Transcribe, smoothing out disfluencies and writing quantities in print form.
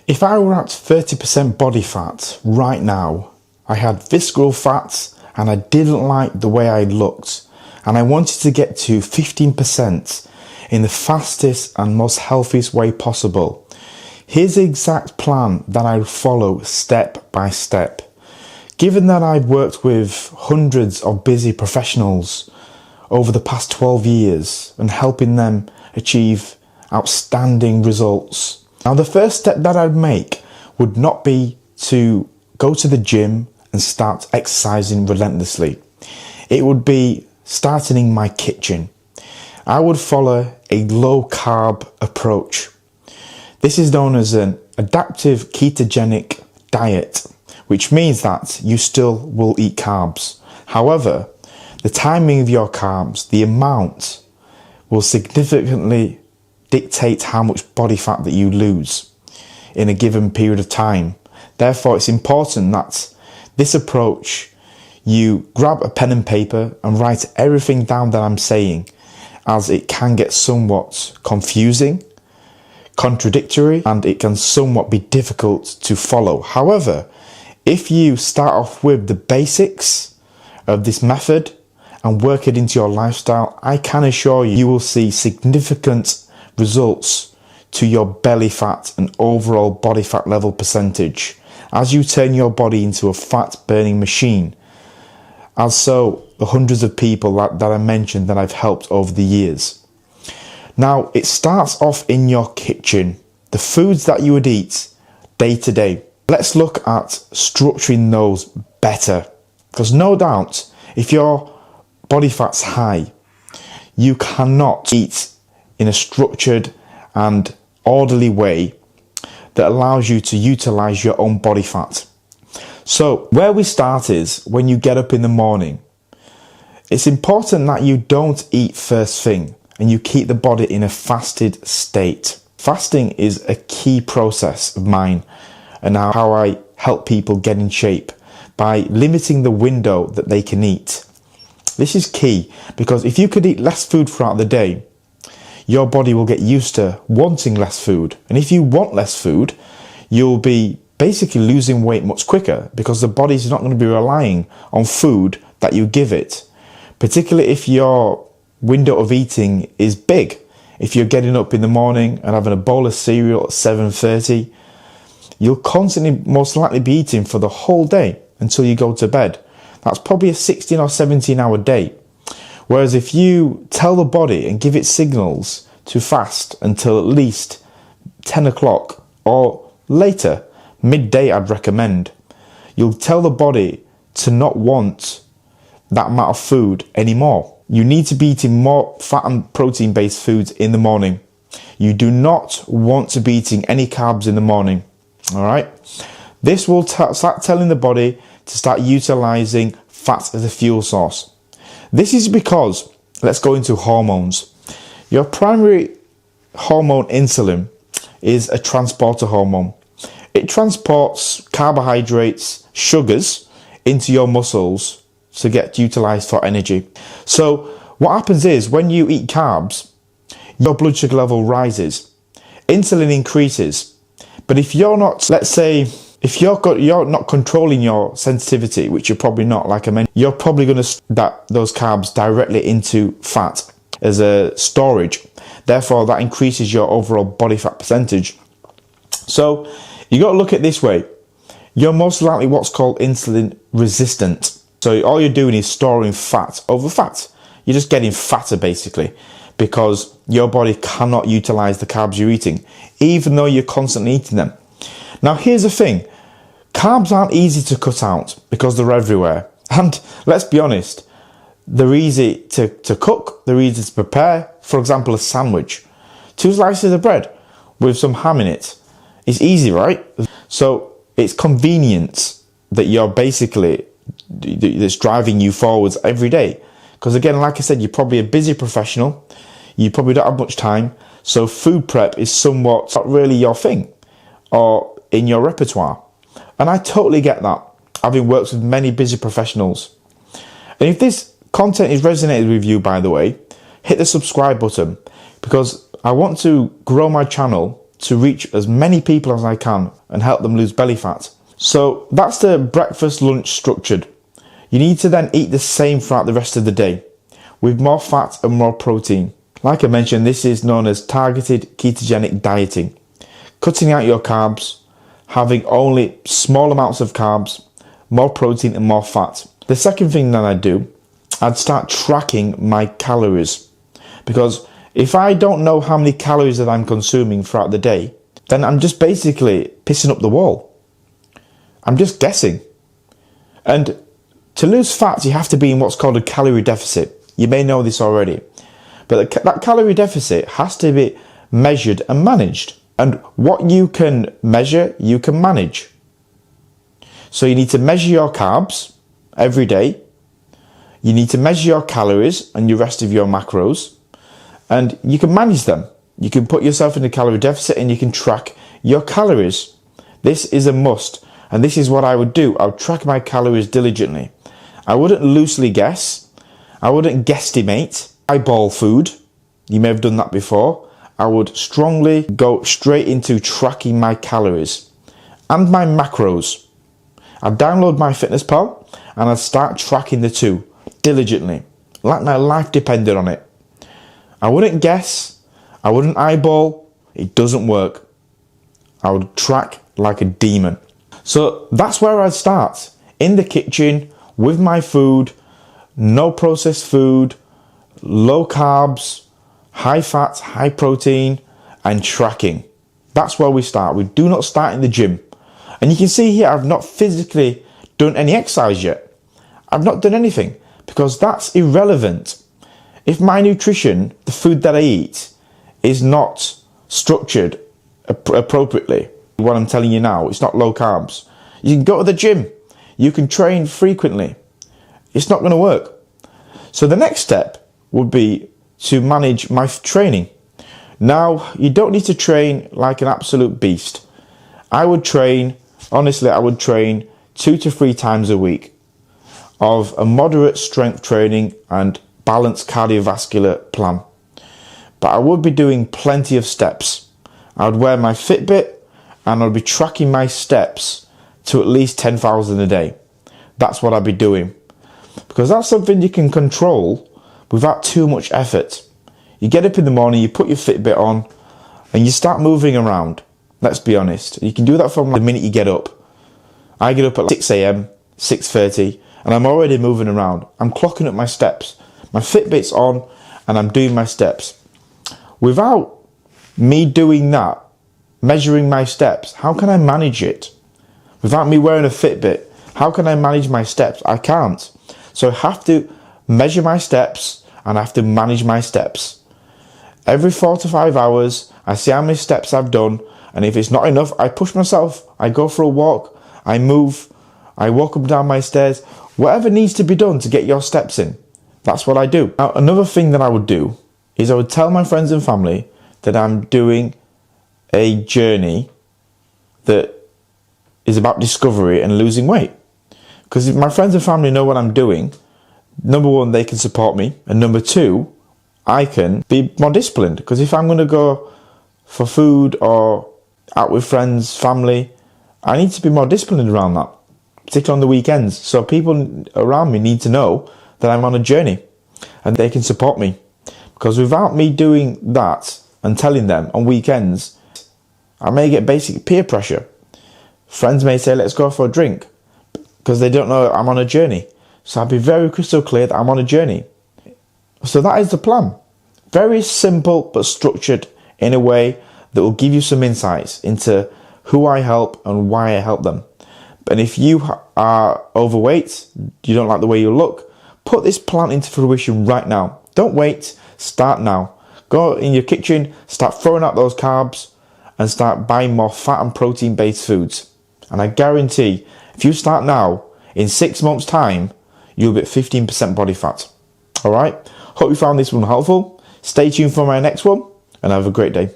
If I were at 30% body fat right now, I had visceral fat and I didn't like the way I looked, and I wanted to get to 15% in the fastest and most healthiest way possible. Here's the exact plan that I follow step by step. Given that I've worked with hundreds of busy professionals over the past 12 years and helping them achieve outstanding results. Now, the first step that I'd make would not be to go to the gym and start exercising relentlessly. It would be starting in my kitchen. I would follow a low carb approach. This is known as an adaptive ketogenic diet, which means that you still will eat carbs. However, the timing of your carbs, the amount, will significantly dictate how much body fat that you lose in a given period of time. Therefore, it's important that this approach, you grab a pen and paper and write everything down that I'm saying, as it can get somewhat confusing, contradictory, and it can somewhat be difficult to follow. However, if you start off with the basics of this method and work it into your lifestyle, I can assure you, you will see significant results to your belly fat and overall body fat level percentage as you turn your body into a fat burning machine, as so the hundreds of people that I mentioned that I've helped over the years. Now, it starts off in your kitchen, the foods that you would eat day to day. Let's look at structuring those better, because no doubt if your body fat's high, you cannot eat in a structured and orderly way that allows you to utilize your own body fat. So where we start is when you get up in the morning, it's important that you don't eat first thing and you keep the body in a fasted state. Fasting is a key process of mine and how I help people get in shape by limiting the window that they can eat. This is key because if you could eat less food throughout the day, your body will get used to wanting less food. And if you want less food, you'll be basically losing weight much quicker because the body is not going to be relying on food that you give it. Particularly if your window of eating is big. If you're getting up in the morning and having a bowl of cereal at 7:30, you'll constantly most likely be eating for the whole day until you go to bed. That's probably a 16 or 17 hour day. Whereas if you tell the body and give it signals to fast until at least 10 o'clock or later, midday I'd recommend, you'll tell the body to not want that amount of food anymore. You need to be eating more fat and protein based foods in the morning. You do not want to be eating any carbs in the morning. All right. This will start telling the body to start utilizing fat as a fuel source. This is because, let's go into hormones. Your primary hormone, insulin, is a transporter hormone. It transports carbohydrates, sugars, into your muscles to get utilized for energy. So what happens is when you eat carbs, your blood sugar level rises, insulin increases. But if you're not, let's say, if you're not controlling your sensitivity, which you're probably not, like I mentioned, you're probably going to that those carbs directly into fat as a storage. Therefore, that increases your overall body fat percentage. So you got to look at it this way. You're most likely what's called insulin resistant. So all you're doing is storing fat over fat. You're just getting fatter basically because your body cannot utilize the carbs you're eating, even though you're constantly eating them. Now, here's the thing. Carbs aren't easy to cut out because they're everywhere. And let's be honest, they're easy to cook, they're easy to prepare. For example, a sandwich. 2 slices of bread with some ham in it. It's easy, right? So it's convenience that that's driving you forwards every day. Because again, like I said, you're probably a busy professional. You probably don't have much time. So food prep is somewhat not really your thing or in your repertoire. And I totally get that, having worked with many busy professionals. And if this content is resonated with you, by the way, hit the subscribe button because I want to grow my channel to reach as many people as I can and help them lose belly fat. So that's the breakfast lunch structured. You need to then eat the same throughout the rest of the day with more fat and more protein. Like I mentioned, this is known as targeted ketogenic dieting. Cutting out your carbs, having only small amounts of carbs, more protein and more fat. The second thing that I'd do, I'd start tracking my calories. Because if I don't know how many calories that I'm consuming throughout the day, then I'm just basically pissing up the wall. I'm just guessing. And to lose fat, you have to be in what's called a calorie deficit. You may know this already. But that calorie deficit has to be measured and managed. And what you can measure, you can manage. So you need to measure your carbs every day. You need to measure your calories and the rest of your macros. And you can manage them. You can put yourself in a calorie deficit and you can track your calories. This is a must. And this is what I would do. I would track my calories diligently. I wouldn't loosely guess. I wouldn't guesstimate. Eyeball food. You may have done that before. I would strongly go straight into tracking my calories and my macros. I'd download MyFitnessPal and I'd start tracking the two diligently, like my life depended on it. I wouldn't guess. I wouldn't eyeball. It doesn't work. I would track like a demon. So that's where I'd start. In the kitchen with my food, no processed food, low carbs, high fat, high protein, and tracking. That's where we start. We do not start in the gym. And you can see here, I've not physically done any exercise yet. I've not done anything because that's irrelevant. If my nutrition, the food that I eat, is not structured appropriately, what I'm telling you now, it's not low carbs. You can go to the gym. You can train frequently. It's not going to work. So the next step would be to manage my training. Now, you don't need to train like an absolute beast. I would train, honestly, I would train 2 to 3 times a week of a moderate strength training and balanced cardiovascular plan. But I would be doing plenty of steps. I would wear my Fitbit and I'd be tracking my steps to at least 10,000 a day. That's what I'd be doing. Because that's something you can control without too much effort. You get up in the morning, you put your Fitbit on, and you start moving around. Let's be honest. You can do that from the minute you get up. I get up at 6 a.m, 6:30, and I'm already moving around. I'm clocking up my steps. My Fitbit's on, and I'm doing my steps. Without me doing that, measuring my steps, how can I manage it? Without me wearing a Fitbit, how can I manage my steps? I can't. So I have to measure my steps and I have to manage my steps. Every 4 to 5 hours, I see how many steps I've done, and if it's not enough, I push myself. I go for a walk, I move, I walk up and down my stairs, whatever needs to be done to get your steps in. That's what I do. Now, another thing that I would do is I would tell my friends and family that I'm doing a journey that is about discovery and losing weight. Because if my friends and family know what I'm doing, number one, they can support me. And number two, I can be more disciplined. Because if I'm going to go for food or out with friends, family, I need to be more disciplined around that, particularly on the weekends. So people around me need to know that I'm on a journey and they can support me. Because without me doing that and telling them on weekends, I may get basic peer pressure. Friends may say, let's go for a drink, because they don't know I'm on a journey. So I'll be very crystal clear that I'm on a journey. So that is the plan. Very simple but structured in a way that will give you some insights into who I help and why I help them. And if you are overweight, you don't like the way you look, put this plan into fruition right now. Don't wait, start now. Go in your kitchen, start throwing out those carbs and start buying more fat and protein based foods. And I guarantee if you start now, in 6 months time, you'll be at 15% body fat. All right. Hope you found this one helpful. Stay tuned for my next one and have a great day.